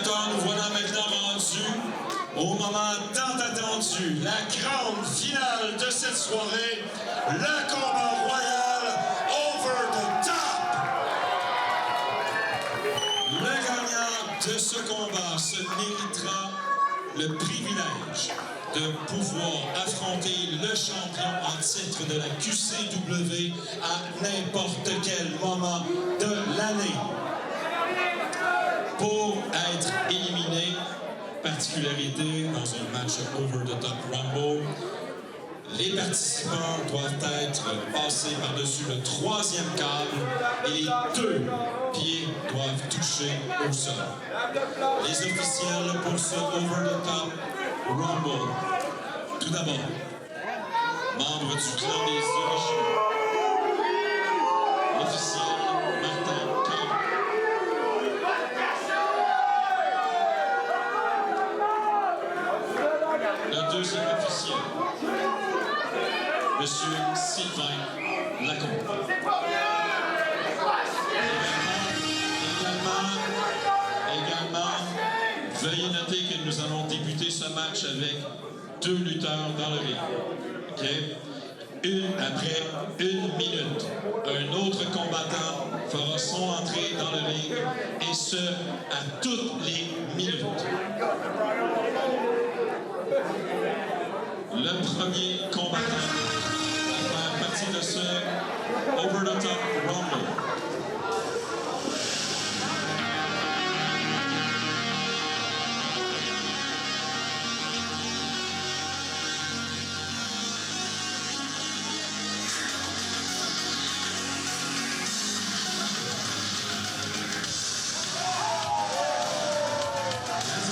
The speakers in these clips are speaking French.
spectateurs, nous voilà maintenant rendus au moment tant attendu, la grande finale de cette soirée, le combat royal Over the Top. Le gagnant de ce combat se méritera le privilège de pouvoir affronter le champion en titre de la QCW à n'importe quel moment de l'année. Pour être éliminé, particularité dans un match Over the Top Rumble, les participants doivent être passés par-dessus le 3e câble et les 2 pieds doivent toucher au sol. Les officiels pour ce Over the Top Rumble. Tout d'abord, membre du clan des Originaux, l'officiel Martin Caron. Le 2e officiel, Monsieur Sylvain Lacombe. Également, veuillez noter que nous allons débuter ce match avec 2 lutteurs dans le ring. OK? Après 1 minute, un autre combattant fera son entrée dans le ring, et ce, à toutes les minutes. Le premier combattant va faire partie de ce Over the Top Rumble.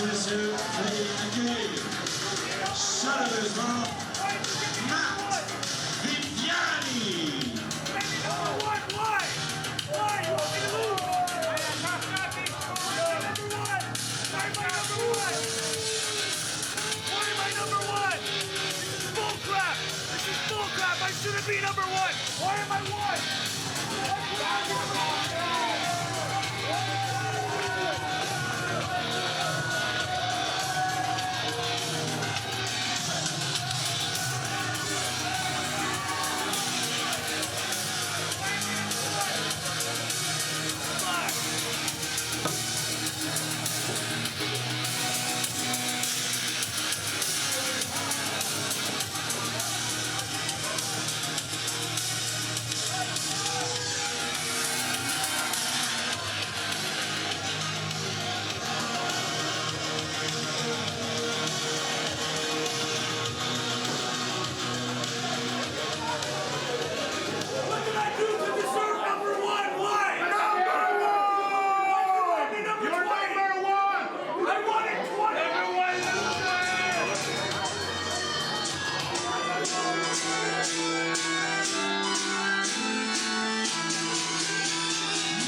Messieurs, veuillez accueillir chaleureusement Matt Viviani. I shouldn't be number 1. Why am I 1?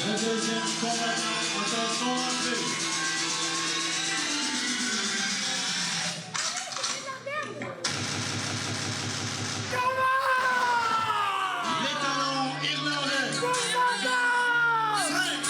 Le deuxième combattant entend son entrée. Les talons irlandais. 5,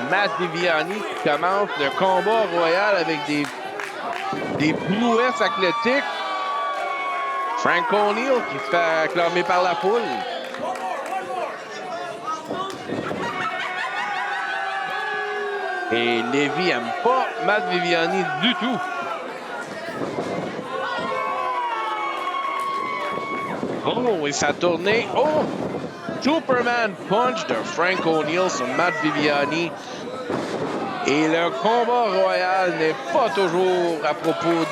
Matt Viviani qui commence le combat royal avec des prouesses athlétiques. Frank O'Neill qui se fait acclamer par la foule. Et Lévi n'aime pas Matt Viviani du tout. Oh, et sa tournée. Oh! Superman Punch de Frank O'Neill sur Matt Viviani. Et le combat royal n'est pas toujours à propos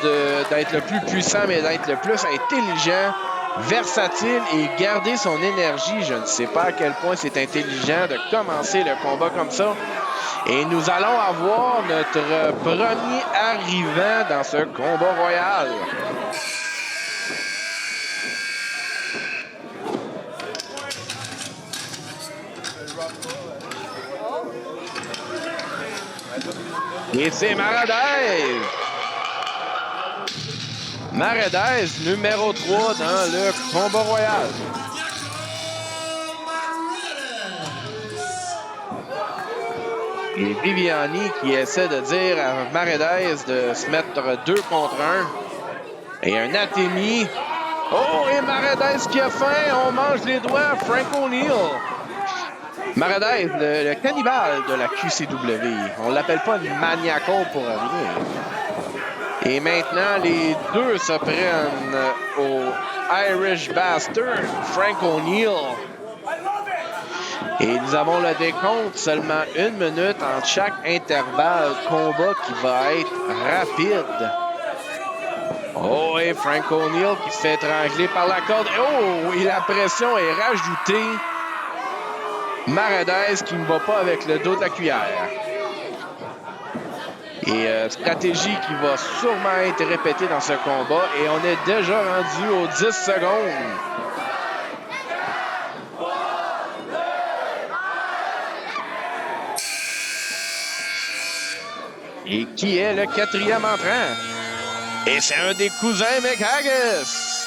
d'être le plus puissant, mais d'être le plus intelligent, versatile et garder son énergie. Je ne sais pas à quel point c'est intelligent de commencer le combat comme ça. Et nous allons avoir notre premier arrivant dans ce combat royal. Et c'est Maradez. Maradez, numéro 3 dans le combat royal. Et Viviani qui essaie de dire à Maradez de se mettre 2 contre 1. Et un Atemi. Oh, et Maradez qui a faim. On mange les doigts. Frank O'Neill. Maradez, le cannibale de la QCW. On l'appelle pas Maniaco pour rien. Et maintenant, les deux se prennent au Irish Bastard, Frank O'Neill. Et nous avons le décompte, seulement 1 minute entre chaque intervalle combat qui va être rapide. Oh, et Frank O'Neill qui se fait étrangler par la corde. Oh, et la pression est rajoutée. Maradez qui ne va pas avec le dos de la cuillère. Et stratégie qui va sûrement être répétée dans ce combat. Et on est déjà rendu aux 10 secondes. Et qui est le 4e entrant? Et c'est un des cousins McHaggis.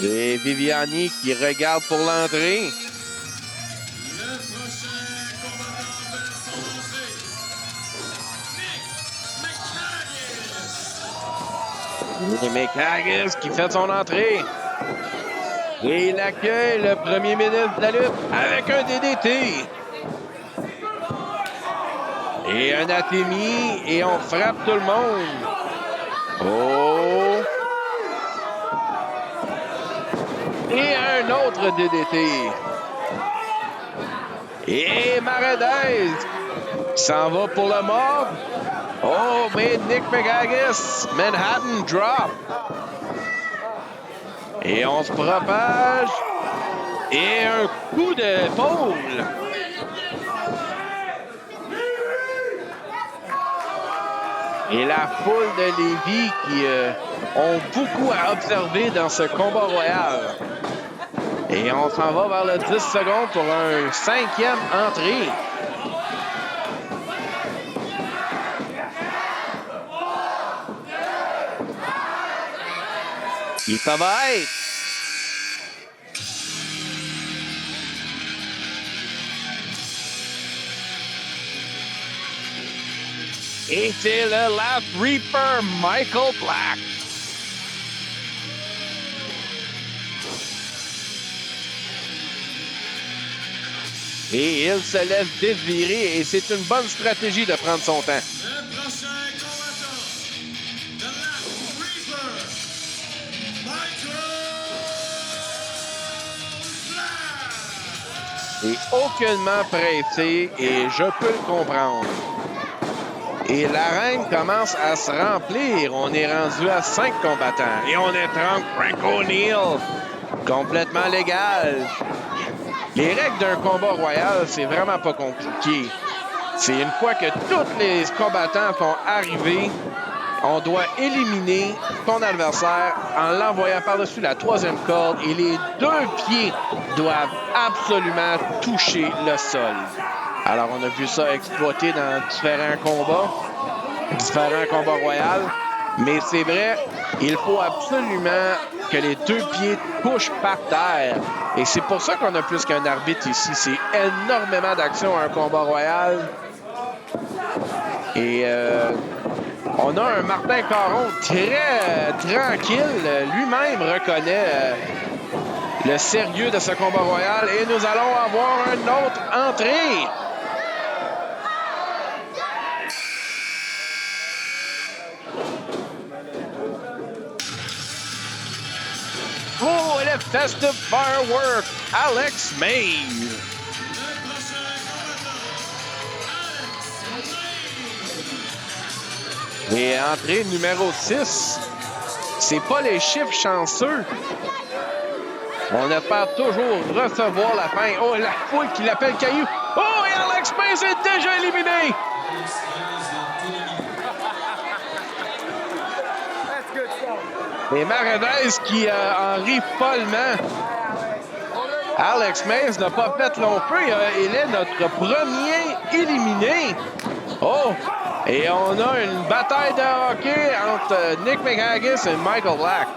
Et Viviani qui regarde pour l'entrée. Le prochain combattant fait son entrée. Nick McHaggis. Et McHaggis qui fait son entrée. Et il accueille le premier ministre de la lutte avec un DDT. Et un Atemi. Et on frappe tout le monde. Oh! Et un autre DDT. Et Maradez s'en va pour le mob. Oh, mais Nick McHaggis, Manhattan drop. Et on se propage. Et un coup d'épaule. Et la foule de Lévis qui ont beaucoup à observer dans ce combat royal. Et on s'en va vers le 10 secondes pour un 5e entrée. Et ça va être. Et c'est le Last Reaper, Michael Black. Et il se laisse dévirer et c'est une bonne stratégie de prendre son temps. Le prochain combattant, The Last Reaper, Michael Black. Et aucunement pressé et je peux le comprendre. Et l'arène commence à se remplir. On est rendu à 5 combattants. Et on est 30 Frank O'Neill. Complètement légal. Les règles d'un combat royal, c'est vraiment pas compliqué. C'est une fois que tous les combattants sont arrivés, on doit éliminer ton adversaire en l'envoyant par-dessus la 3e corde et les 2 pieds doivent absolument toucher le sol. Alors, on a vu ça exploité dans différents combats royaux. Mais c'est vrai, il faut absolument que les 2 pieds touchent par terre. Et c'est pour ça qu'on a plus qu'un arbitre ici. C'est énormément d'action à un combat royal. Et on a un Martin Caron très tranquille. Lui-même reconnaît le sérieux de ce combat royal. Et nous allons avoir une autre entrée. Oh, et le Festive Firework, Alex Mays. Et entrée numéro 6. C'est pas les chiffres chanceux. On espère toujours recevoir la fin. Oh, la foule qui l'appelle Caillou. Oh, et Alex Mays est déjà éliminé. Et Maredez qui en rit follement. Alex Mays n'a pas fait long feu. Il est notre premier éliminé. Oh! Et on a une bataille de hockey entre Nick McHaggis et Michael Black.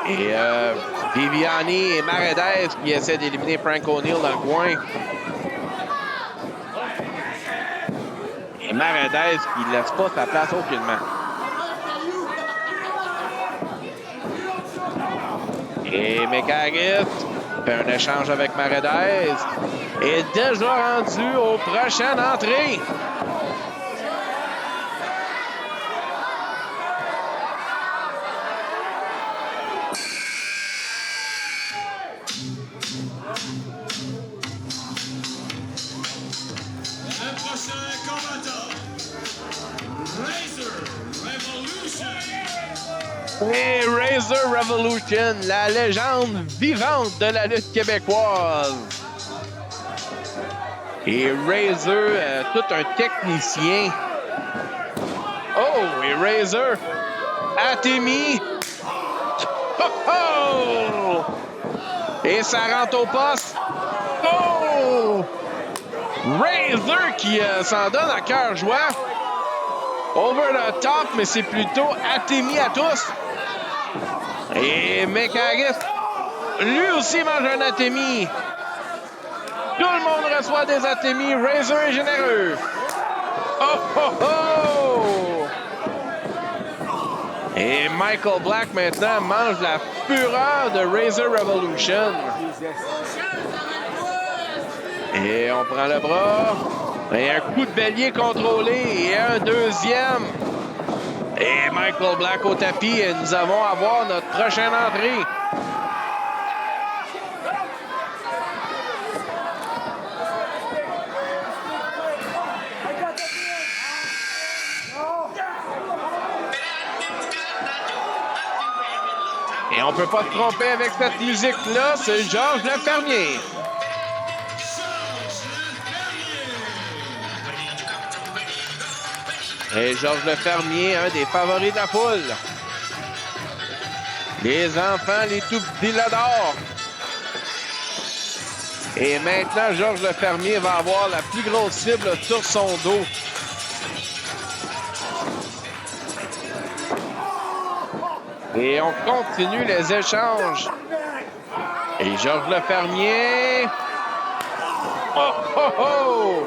Et Viviani et Maredez qui essaient d'éliminer Frank O'Neill dans le coin. Et Maredez qui ne laisse pas sa place aucunement. Et McHaggis fait un échange avec Maredez. Et déjà rendu aux prochaines entrées. Le prochain combattant, Razor Revolution. Et Razor Revolution, la légende vivante de la lutte québécoise. Et Razor, tout un technicien. Oh, et Razor, Atemi. Oh, oh! Et ça rentre au poste. Oh! Razor qui s'en donne à cœur joie. Over the top, mais c'est plutôt Atemi à tous. Et McHaggis, lui aussi mange un Atemi. Tout le monde reçoit des Atemi. Razor est généreux. Oh, oh, oh! Et Michael Black, maintenant, mange la fureur de Razor Revolution. Et on prend le bras. Et un coup de bélier contrôlé. Et un deuxième. Et Michael Black au tapis. Et nous allons avoir notre prochaine entrée. Et on peut pas se tromper avec cette musique-là, c'est Georges Lafermier. Et Georges Lafermier, un des favoris de la foule. Les enfants, les tout petits l'adorent. Et maintenant, Georges Lafermier va avoir la plus grosse cible sur son dos. Et on continue les échanges. Et Georges Lafermier. Oh, oh, oh!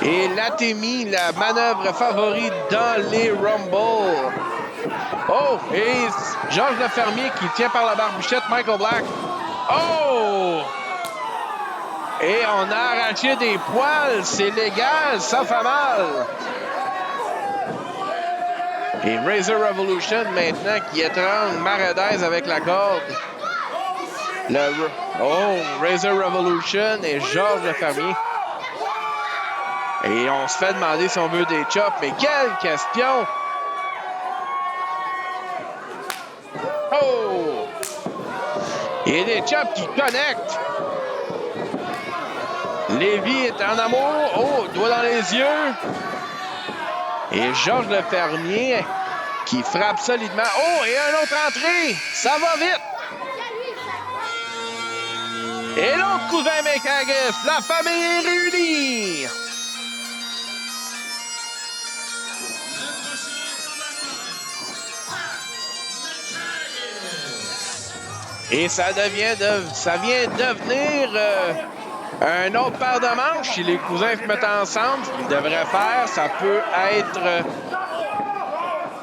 Et l'Atemi, la manœuvre favorite dans les Rumble. Oh! Et Georges Lafermier qui tient par la barbichette Michael Black. Oh! Et on a arraché des poils. C'est légal, ça fait mal. Et Razor Revolution, maintenant, qui étrangle Maredez avec la corde. Razor Revolution et Georges Lafermier. Et on se fait demander si on veut des chops. Mais quelle question! Oh! Il y a des chops qui connectent. Lévy est en amour. Oh, doigt dans les yeux. Et Georges Lafermier qui frappe solidement. Oh, et une autre entrée. Ça va vite. Et l'autre cousin McHaggis. La famille est réunie. Et ça vient devenir un autre paire de manches. Si les cousins se mettent ensemble, ce qu'ils devraient faire, ça peut être...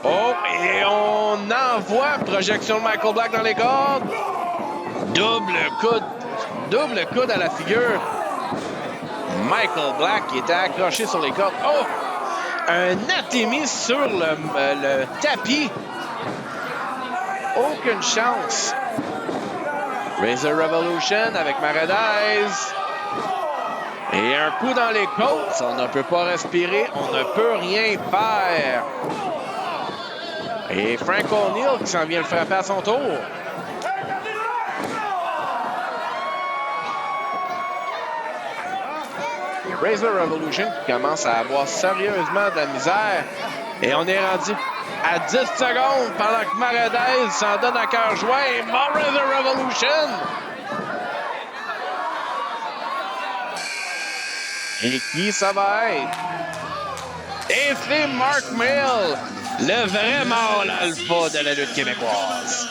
Oh, et on envoie projection de Michael Black dans les cordes. Double coude à la figure. Michael Black qui était accroché sur les cordes. Oh, un Atemi sur le tapis. aucune chance. Razor Revolution avec Maradez. Et un coup dans les côtes. On ne peut pas respirer. On ne peut rien faire. Et Frank O'Neill qui s'en vient le frapper à son tour. Razor Revolution qui commence à avoir sérieusement de la misère. Et on est rendu à 10 secondes pendant que Maradez s'en donne à cœur joie. Et Razor Revolution. Et qui ça va être? Et c'est Mark Mill, le vrai mâle alpha de la lutte québécoise.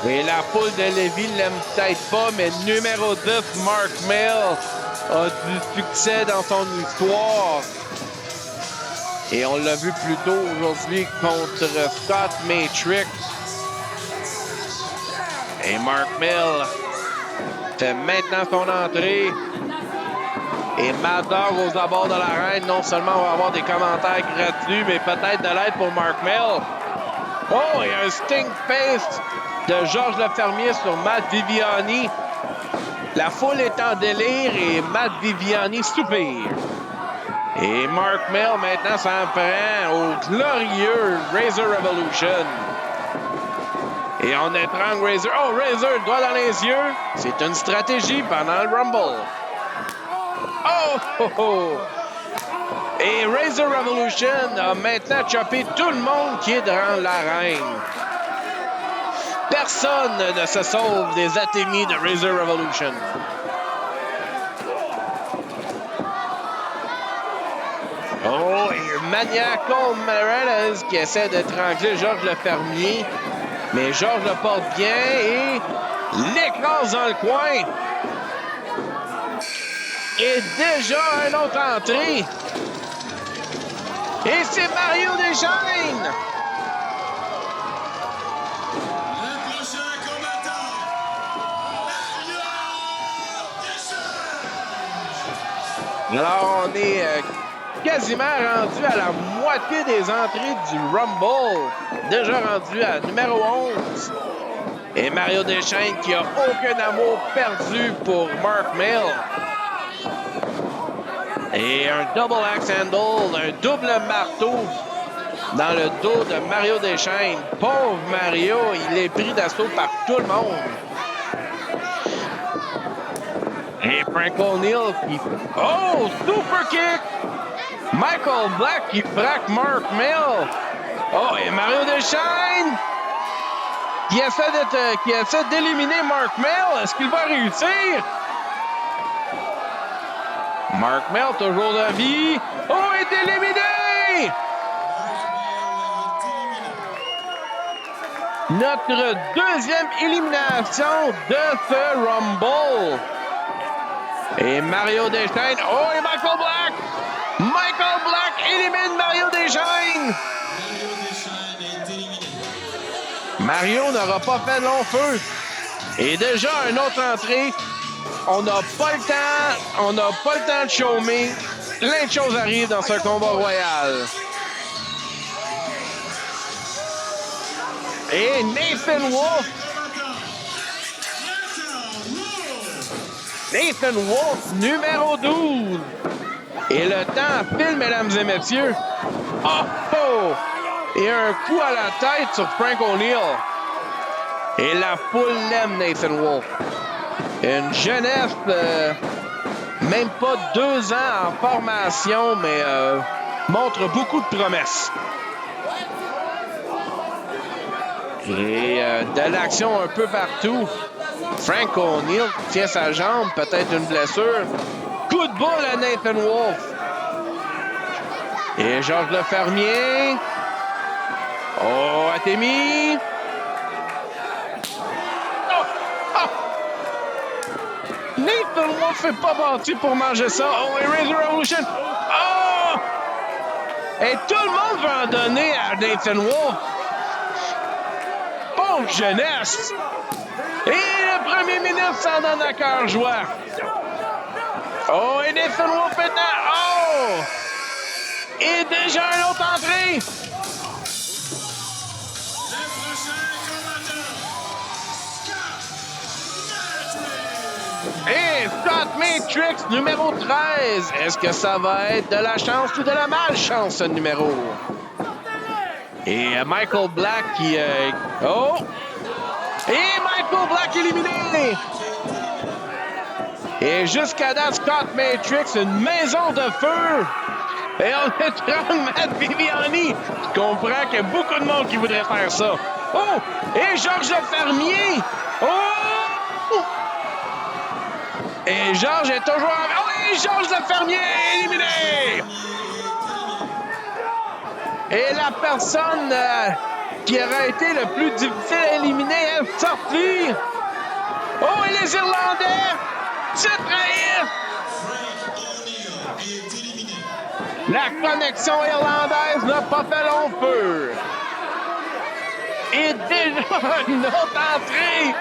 Et la foule de Lévis l'aime peut-être pas, mais numéro 10, Mark Mill, a du succès dans son histoire. Et on l'a vu plus tôt aujourd'hui contre Scott Matrix. Et Mark Mill fait maintenant son entrée. Et Mad Dog aux abords de l'arène, non seulement on va avoir des commentaires gratuits, mais peut-être de l'aide pour Mark Mill. Oh, il y a un stink face de Georges Lefermier sur Matt Viviani. La foule est en délire et Matt Viviani soupire. Et Mark Mill maintenant s'en prend au glorieux Razor Revolution. Et on étrangle Razor. Oh, Razor, le doigt dans les yeux. C'est une stratégie pendant le Rumble. Oh, oh, oh. Et Razor Revolution a maintenant chopé tout le monde qui est dans l'arène. Personne ne se sauve des athémies de Razor Revolution. Oh, et Maniacal Morales qui essaie d'étrangler Georges Lefermier. Mais Georges le porte bien et l'écrase dans le coin. Et déjà une autre entrée. Et c'est Mario Deschaines. Le prochain combattant, Mario Deschaines. Alors on est quasiment rendu à la moitié des entrées du Rumble. Déjà rendu à numéro 11. Et Mario Deschaines qui a aucun amour perdu pour Mark Mill. Et un double axe handle, un double marteau dans le dos de Mario Deschaines. Pauvre Mario, il est pris d'assaut par tout le monde. Et Frank O'Neill qui... Oh, super kick! Michael Black qui frappe Mark Mill. Oh, et Mario Deschaines qui essaie d'éliminer Mark Mill. Est-ce qu'il va réussir? Mark Mill, toujours de vie. Oh, est éliminé! Notre deuxième élimination de ce Rumble. Et Mario Deschaines. Oh, et Michael Black! Michael Black élimine Mario Deschaines! Mario Deschaines est éliminé. Mario n'aura pas fait long feu. Et déjà, une autre entrée. On n'a pas le temps de chômer. Plein de choses arrivent dans ce combat royal. Et Nathan Wolfe. Nathan Wolfe, numéro 12. Et le temps file, mesdames et messieurs. Oh, oh! Et un coup à la tête sur Frank O'Neill. Et la foule l'aime, Nathan Wolfe. Une jeunesse, même pas 2 ans en formation, mais montre beaucoup de promesses. Et de l'action un peu partout. Frank O'Neill tient sa jambe, peut-être une blessure. Coup de boule à Nathan Wolfe. Et Georges Lefermier. Oh, Athémie. Nathan Wolfe n'est pas bâti pour manger ça. Oh, et Razor Revolution. Oh! Et tout le monde va en donner à Nathan Wolfe. Pauvre jeunesse! Et le premier ministre s'en donne à cœur joie. Oh, et Nathan Wolfe maintenant. Oh! Et déjà une autre entrée. Et Scott Matrix, numéro 13. Est-ce que ça va être de la chance ou de la malchance, ce numéro? Et Michael Black qui... Oh! Et Michael Black éliminé! Et jusqu'à date, Scott Matrix, une maison de feu! Et on est Strong Matt Viviani! Je comprends qu'il y a beaucoup de monde qui voudrait faire ça. Oh! Et Georges Fermier! Oh! Et Georges est toujours... Oh! Et Georges Fermier est éliminé! Et la personne qui aurait été le plus difficile à éliminer est sortie. Oh, et les Irlandais se trahissent. La connexion irlandaise n'a pas fait long feu. Et déjà une autre entrée.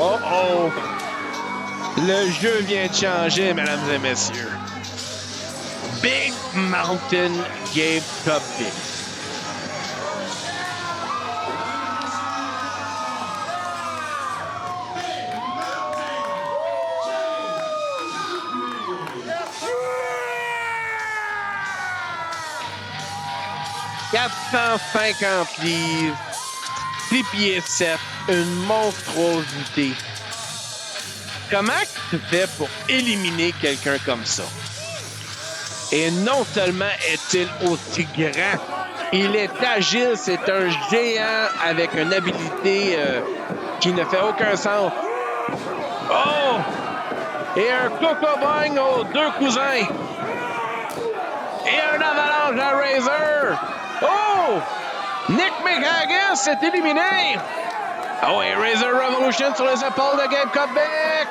Oh oh! Le jeu vient de changer, mesdames et messieurs. Big Mountain Game Cup Big. « 450 livres, 6 pieds 7, une monstruosité. » Comment tu fais pour éliminer quelqu'un comme ça? Et non seulement est-il aussi grand, il est agile, c'est un géant avec une habilité qui ne fait aucun sens. Oh! Et un coco-bang aux deux cousins. Et un avalanche à Razor. Oh! Nick McHaggis est éliminé. Oh, et Razor Revolution sur les épaules de Gabe Kovic.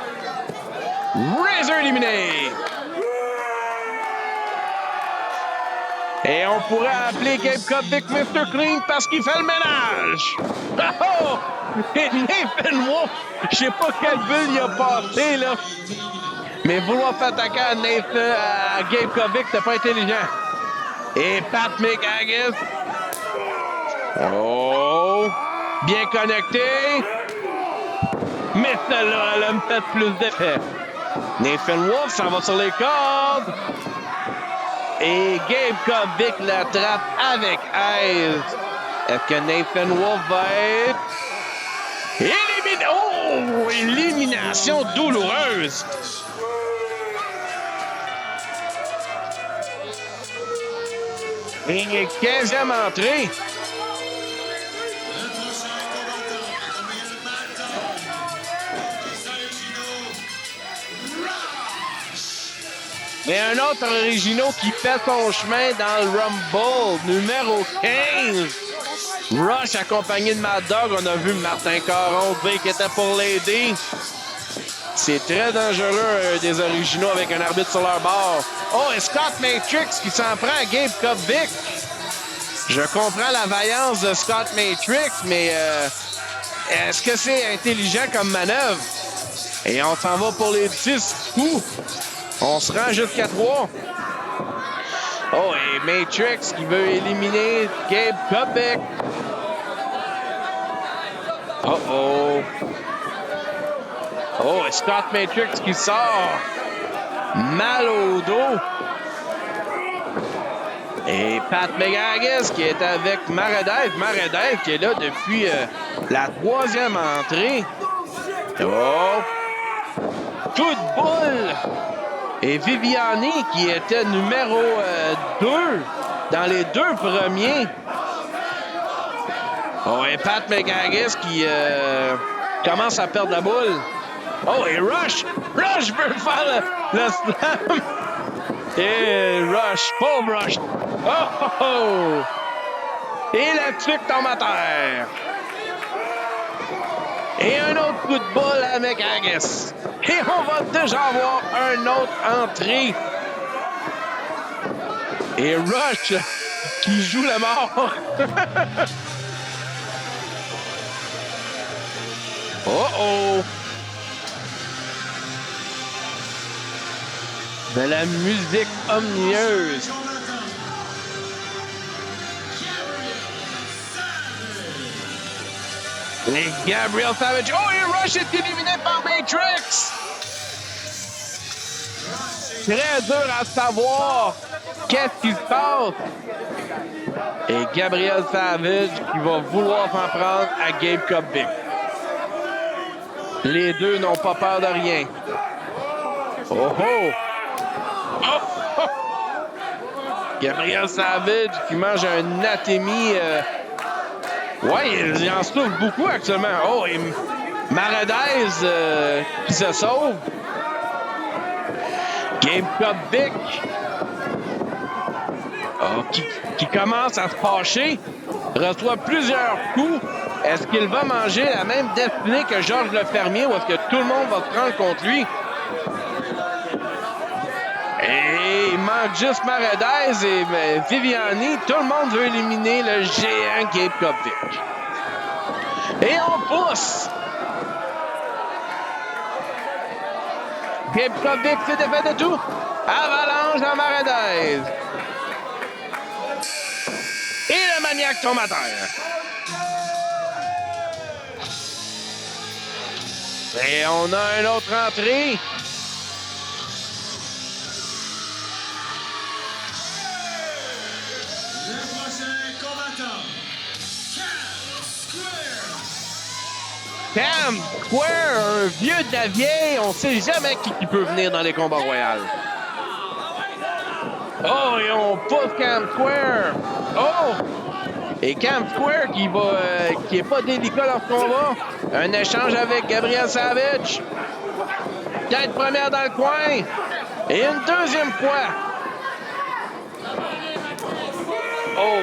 Razor éliminé. Et on pourrait appeler Gabe Kovic Mr. Clean parce qu'il fait le ménage. Oh! Et Nathan Wolfe, je sais pas quelle bulle il a passé, là. Mais vouloir faire attaquer à Gabe Kovic, c'est pas intelligent. Et Pat McHaggis. Oh! Bien connecté. Mais celle-là, elle a me fait plus d'effet. Nathan Wolfe s'en va sur les cordes. Et Gabe Kovic l'attrape avec aise. Est-ce que Nathan Wolfe va être éliminé? Oh! Élimination douloureuse. Et 15e entrée. Et un autre original qui fait son chemin dans le Rumble, numéro 15. Rush accompagné de Mad Dog. On a vu Martin Caron qui était pour l'aider. C'est très dangereux, des originaux avec un arbitre sur leur bord. Oh, et Scott Matrix qui s'en prend à Gabe Kovic. Je comprends la vaillance de Scott Matrix, mais est-ce que c'est intelligent comme manœuvre? Et on s'en va pour les 10 coups. On se rend jusqu'à 3. Oh, et Matrix qui veut éliminer Gabe Kovic. Oh. Oh, et Scott Matrix qui sort. Mal au dos. Et Pat McHaggis qui est avec Maredev. Maredev qui est là depuis la 3e entrée. Oh. Coup de boule. Et Viviani qui était numéro 2 dans les 2 premiers. Oh, et Pat McHaggis qui commence à perdre la boule. Oh, et Rush! Rush veut faire le slam! Et Rush, pauvre Rush! Oh! Et la tuque tombe à terre! Et un autre coup de boule à McHaggis. Et on va déjà avoir un autre entrée. Et Rush qui joue la mort. Oh! De la musique omnieuse. Et Gabriel Savage. Oh, et Rush est éliminé par Matrix. Très dur à savoir qu'est-ce qui se passe. Et Gabriel Savage qui va vouloir s'en prendre à Gabe Kovic. Les deux n'ont pas peur de rien. Oh oh! Oh! Gabriel Savage qui mange un atémie. Ouais, il en souffre beaucoup actuellement. Oh, et Maradez qui se sauve. Gabe Kovic qui commence à se fâcher. Reçoit plusieurs coups. Est-ce qu'il va manger la même destinée que Georges Lefermier ou est-ce que tout le monde va se prendre contre lui? Et il manque juste Maradez et Viviani. Tout le monde veut éliminer le géant Gabe Kovic. Et on pousse! Gabe Kovic s'est défait de tout. Avalanche à Maradez. Et le maniaque tombe à terre. Et on a une autre entrée. Cam Square, un vieux de la vieille, on sait jamais qui peut venir dans les combats royaux. Oh, et on pousse Cam Square. Oh! Et Cam Square qui est pas délicat dans ce combat. Un échange avec Gabriel Savage. Tête première dans le coin. Et une deuxième fois. Oh!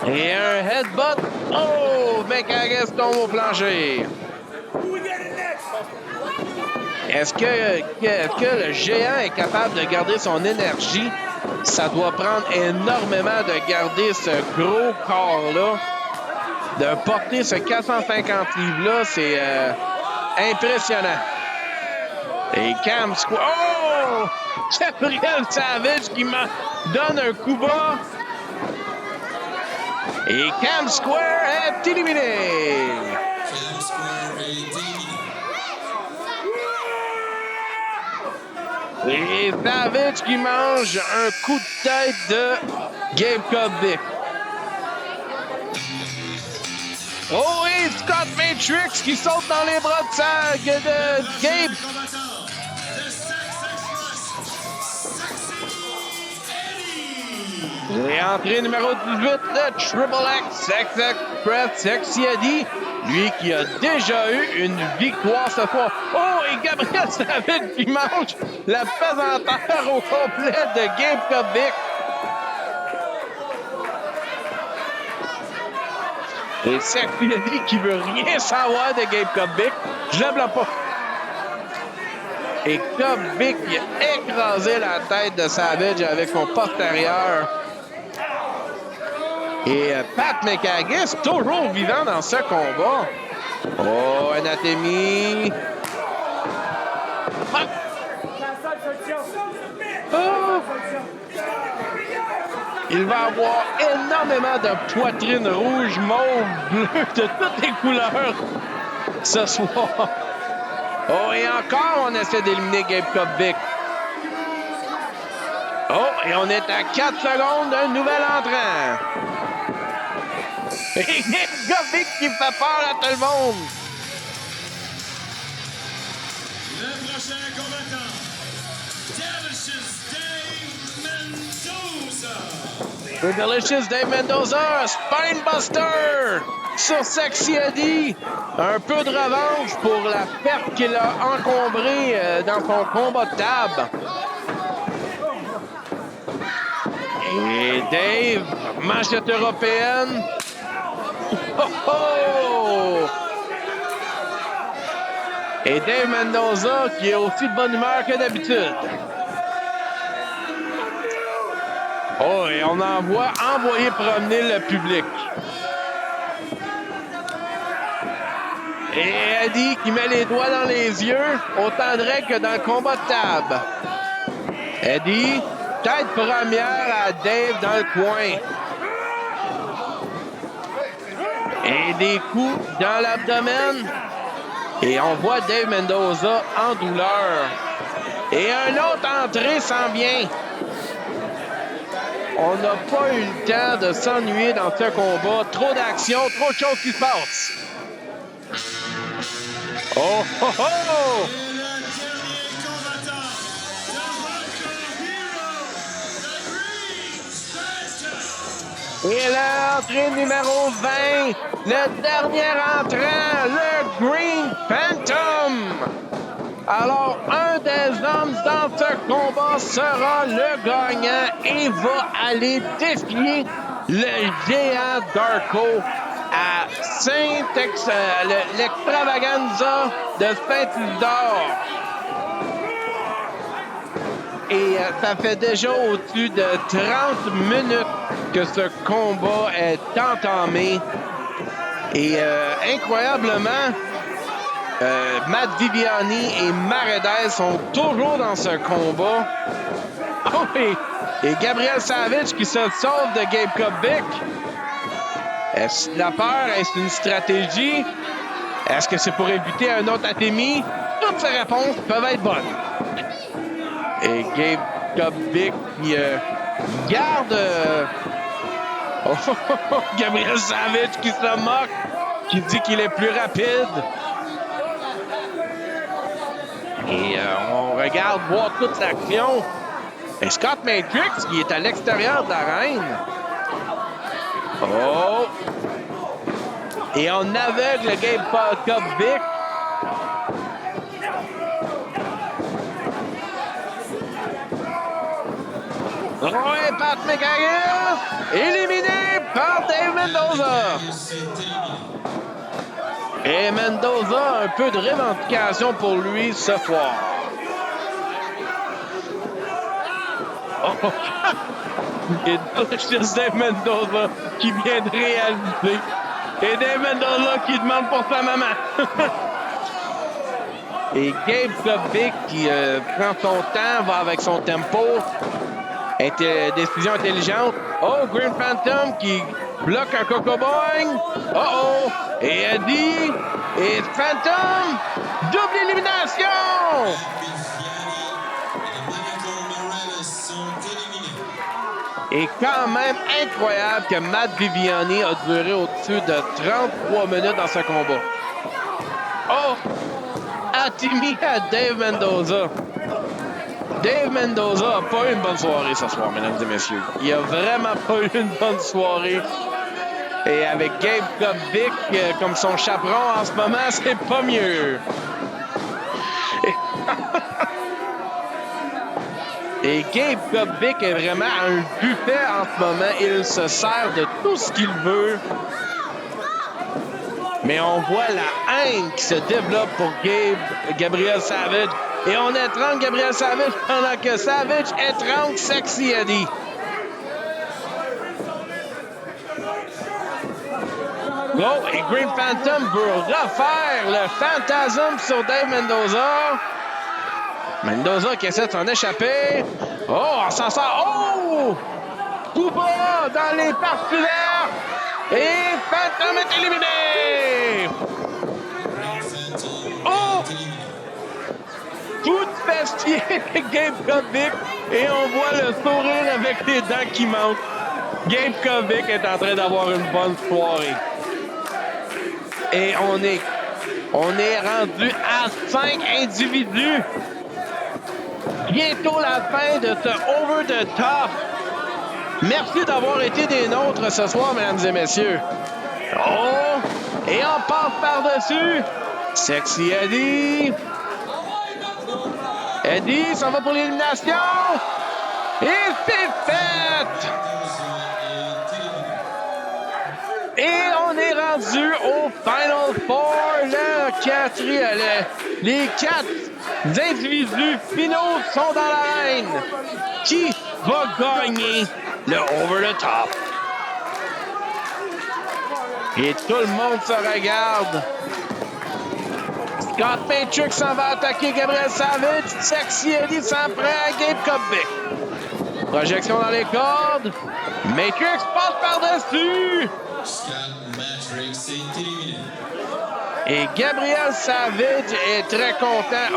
Et un headbutt. Oh! McHaggis tombe au plancher. Est-ce que le géant est capable de garder son énergie? Ça doit prendre énormément de garder ce gros corps-là. De porter ce 450 livres-là, c'est impressionnant. Et Cam Square. Oh! Gabriel Savage qui donne un coup bas. Et Cam Square est éliminé. Cam Square est éliminé. Et Savage qui mange un coup de tête de Gabe Kovic. Oh, et Scott Matrix qui saute dans les bras de Gabe. Et entrée numéro 18 de Triple X, Sex Express, Sexy Eddie. Lui qui a déjà eu une victoire ce soir. Oh, et Gabriel Savage qui mange la pesanteur au complet de Gabe Kovic. Et Sexy Eddie qui veut rien savoir de Gabe Kovic. Je l'aime pas. Et Kovic qui a écrasé la tête de Savage avec son postérieur. Et Pat McHaggis, toujours vivant dans ce combat. Oh, anatémie. Oh. Il va avoir énormément de poitrine rouge, mauve, bleu, de toutes les couleurs ce soir. Oh, et encore, on essaie d'éliminer Gabe Kovic. Oh, et on est à 4 secondes d'un nouvel entrant. Et Gabe Kovic qui fait peur à tout le monde. Le prochain combattant, Delicious Dave Mendoza. Le Delicious Dave Mendoza, Spinebuster sur Sexy Eddie. Un peu de revanche pour la perte qu'il a encombrée dans son combat de table. Et Dave, manchette européenne. Oh, oh! Et Dave Mendoza qui est aussi de bonne humeur que d'habitude. Oh, et on envoie envoyer promener le public. Et Eddie qui met les doigts dans les yeux, autant de règles que dans le combat de table. Eddie, tête première à Dave dans le coin. Et des coups dans l'abdomen. Et on voit Dave Mendoza en douleur. Et une autre entrée s'en vient. On n'a pas eu le temps de s'ennuyer dans ce combat. Trop d'action, trop de choses qui se passent. Oh, oh, oh! Et le dernier combattant, the Hardcore Hero, the Green Phantom. Et l'entrée numéro 20, le dernier entrant, le Green Phantom. Alors, un des hommes dans ce combat sera le gagnant et va aller défier le géant Darko à l'extravaganza de Saint-Isidore. Et ça fait déjà au-dessus de 30 minutes que ce combat est entamé. Et incroyablement, Matt Viviani et Maredez sont toujours dans ce combat. Oh, et Gabriel Savage qui se sauve de Gabe Kubik. Est-ce la peur? Est-ce une stratégie? Est-ce que c'est pour éviter un autre Atemi? Toutes ces réponses peuvent être bonnes. Et Gabe Kubik qui garde... Gabriel Savage qui se moque, qui dit qu'il est plus rapide. Et on regarde voir toute l'action. Et Scott Matrix qui est à l'extérieur de l'arène. Oh! Et on aveugle Gabe Kubik. Ouais, Pat McHagan, éliminé par Dave Mendoza. Et Mendoza, un peu de revendication pour lui ce soir. Oh. Et c'est Dave Mendoza qui vient de réaliser. Et Dave Mendoza qui demande pour sa maman. Et Gabe Kubik qui prend son temps, va avec son tempo. Décision intelligente. Oh, Green Phantom qui bloque un Coco Boing. Oh! Et Eddie. Et Phantom. Double élimination! Et quand même incroyable que Matt Viviani a duré au-dessus de 33 minutes dans ce combat. Oh! Atimi à Dave Mendoza. Dave Mendoza n'a pas eu une bonne soirée ce soir, mesdames et messieurs. Il a vraiment pas eu une bonne soirée. Et avec Gabe Kubik comme son chaperon en ce moment, c'est pas mieux. Et Gabe Kubik est vraiment un buffet en ce moment. Il se sert de tout ce qu'il veut. Mais on voit la haine qui se développe pour Gabriel Savage. Et on étrangle Gabriel Savage pendant que Savage étrangle Sexy Eddie. Oh, et Green Phantom veut refaire le fantasme sur Dave Mendoza. Mendoza qui essaie de s'en échapper. Oh, on s'en sort. Oh! Tout bas dans les partenaires. Et Phantom est éliminé. Oh! Tout bestier Gabe Kubik. Et on voit le sourire avec les dents qui manquent. Gabe Kubik est en train d'avoir une bonne soirée. Et on est rendu à 5 individus. Bientôt la fin de ce Over the Top. Merci d'avoir été des nôtres ce soir, mesdames et messieurs. Oh! Et on passe par-dessus. Sexy Eddie. Eddie, ça va pour l'élimination. Et c'est fait! Et on est rendu pour les 4 individus finaux sont dans l'arène. Qui va gagner le Over the Top? Et tout le monde se regarde. Scott Matrix s'en va attaquer Gabriel Savage. Sexy Eddie s'en prend à Gabe Kovic. Projection dans les cordes. Matrix passe par-dessus. Scott Matrix est éliminé. Et Gabriel Savage est très content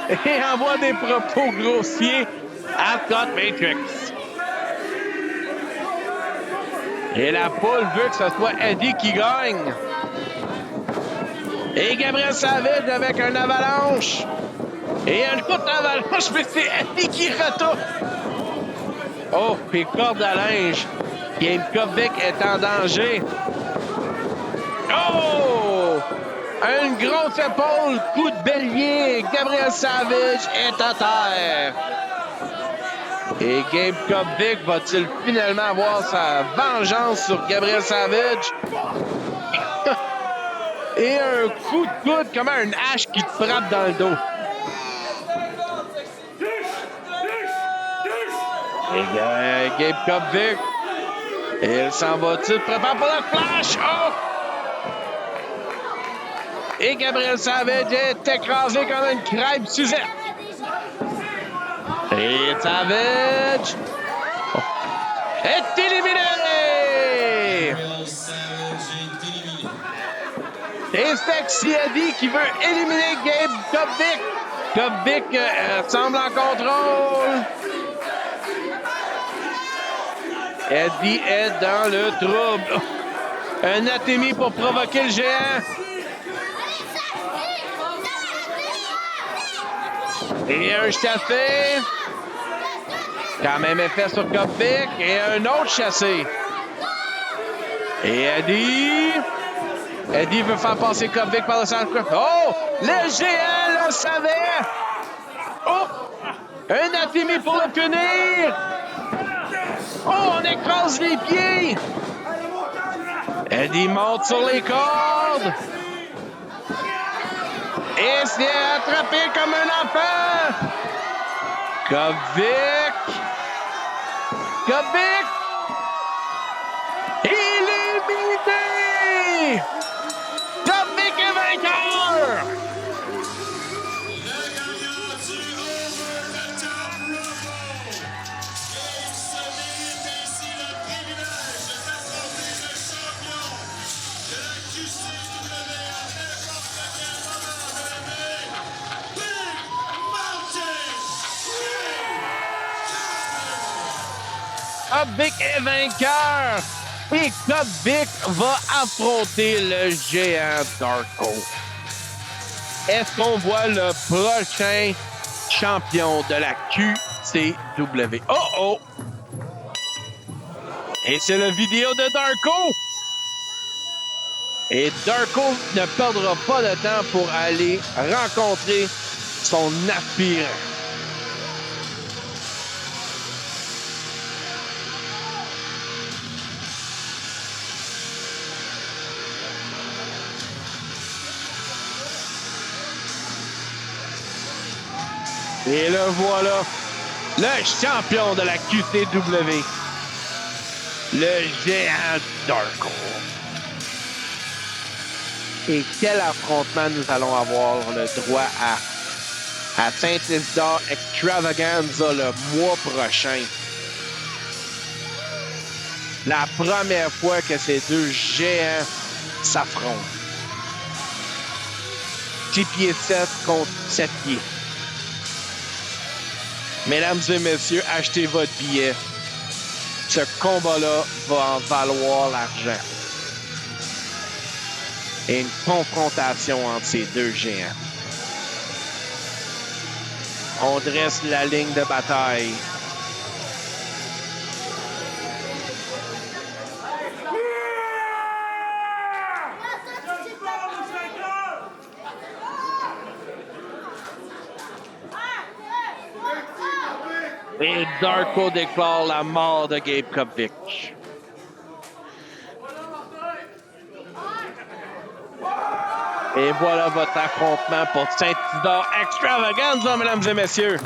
et envoie des propos grossiers à Scott Matrix. Et la poule veut que ce soit Eddie qui gagne. Et Gabriel Savage avec un avalanche. Et un coup d'avalanche, mais c'est Eddie qui retourne. Oh, puis corde à linge. Gabe Kovic est en danger. Oh! Une grosse épaule, coup de bélier. Gabriel Savage est à terre. Et Gabe Kovic va-t-il finalement avoir sa vengeance sur Gabriel Savage? Et un coup de coude comme un hache qui te frappe dans le dos. Et Gabe Kovic, il s'en va-t-il? Prépare pour le flash! Oh! Et Gabriel Savage est écrasé comme une crêpe Suzette. Et Savage est éliminé! Gabriel Savage est éliminé. Et Sexy Eddie qui veut éliminer Gabe Kovic. Kovic semble en contrôle. Eddie est dans le trouble. Un atémie pour provoquer le géant. Et un chassé. Quand même effet sur Kovic. Et un autre chassé. Et Eddie. Eddie veut faire passer Kovic par le centre. Oh! Le géant le savait! Oh! Un atémie pour le punir! Oh! On écrase les pieds! Eddie monte sur les cordes. Et s'est attrapé comme un enfant. Kovic. Kovic. Éliminé. Kovic est vainqueur. Le gagnant du Over the Top Rumble. Et se mérite ainsi le privilège d'affronter le champion de la QCW à n'importe quel moment de l'année, Big Mountain. Kovic est vainqueur. Et Kovic va affronter le géant Darko. Est-ce qu'on voit le prochain champion de la QCW? Oh oh! Et c'est la vidéo de Darko. Et Darko ne perdra pas de temps pour aller rencontrer son aspirant. Et le voilà, le champion de la QCW, le géant Darko. Et quel affrontement nous allons avoir le droit à Saint-Isidore Extravaganza le mois prochain. La première fois que ces deux géants s'affrontent. 6 pieds 7 contre 7 pieds. Mesdames et messieurs, achetez votre billet. Ce combat-là va en valoir l'argent. Et une confrontation entre ces deux géants. On dresse la ligne de bataille. Et Darko déclare la mort de Gabe Kovic. Et voilà votre affrontement pour Saint-Isidore Extravaganza, mesdames et messieurs.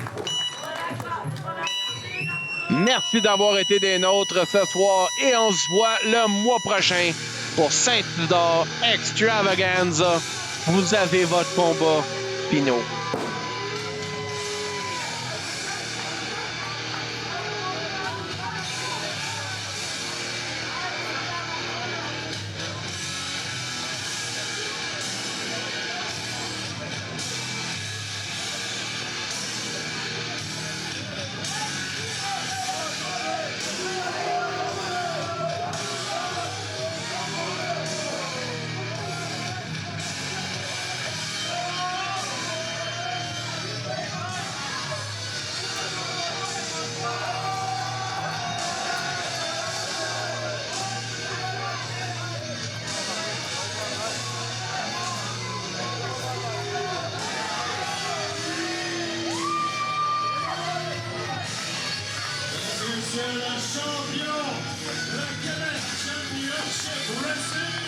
Merci d'avoir été des nôtres ce soir et on se voit le mois prochain pour Saint-Isidore Extravaganza. Vous avez votre combat, Pinot. C'est le champion, le Québec Championship Wrestling.